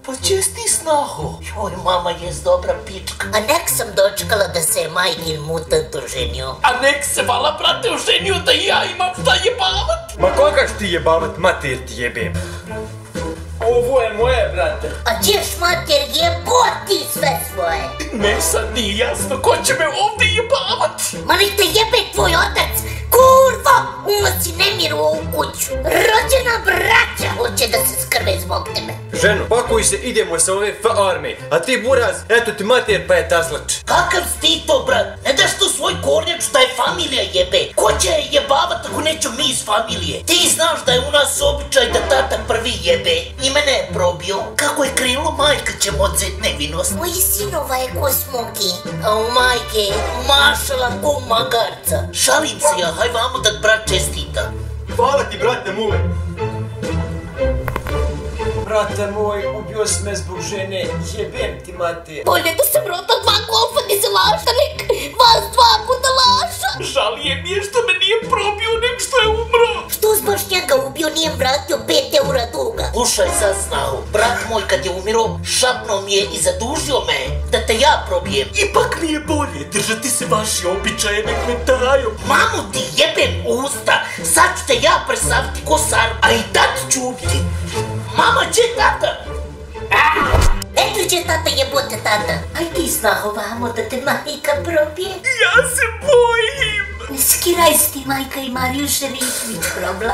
Pa gdje si ti, snaho? Joj, mama jest dobra pička. A nek sam dočekala da se je majkin mutant oženio. A nek se vala, brate, oženio da i ja imam šta jebavat. Ma koga ću ti jebavat, mater ti jebem. Ovo je moje, brate. A ćeš mater jeboti sve svoje. Ne, sad nije jasno ko će me ovdje jebavat. Ma nek te jebe tvoj otac. Kurvo, unosi nemir u ovu kuću. Rođena braća hoće da se skrbe zbog tebe. Ženo, pakuj se, idemo sa ove farme. A ti buraz, eto ti mater pa je taslač. Kakav si ti to, brat? Ne daš tu svoj kornjač da je familija jebe. Ko će je jebavat ako neću mi iz familije? Ti znaš da je u nas običaj da tata prvi jebe. I mene je probio. Kako je krenulo, majka će mu odzet nevinost. Moji sinova je ko smoki. A u majke, mašala ko magarca. Šalim se ja, haj vamo da brat čestita. Hvala ti, brate moj. Brate moj, ubio si me zbog žene, jebem ti mater. Bolje da sam rodila dva golfa dizelaša, nek vas dva budalaša. Žalije mi je što me nije probio, nek što je umro. Što si baš njega ubio, nije vratio 5 eura duga? Slušaj sad, snahu, brat moj kad je umiro, šapnuo mi je i zadužio me da te ja probijem. Ipak mi je bolje, držati se vaši običaje, nek me daju. Mamu ti jebem u usta, sad ću te ja presaviti ko sar, a i tad ću ubiti. Mama, gdje je tata? Eto će tata jebote tata. Aj ti snaho vamo da te majka probije. Ja se bojim. Ne skiraj si ti majka i Marijuše Ričvić probla.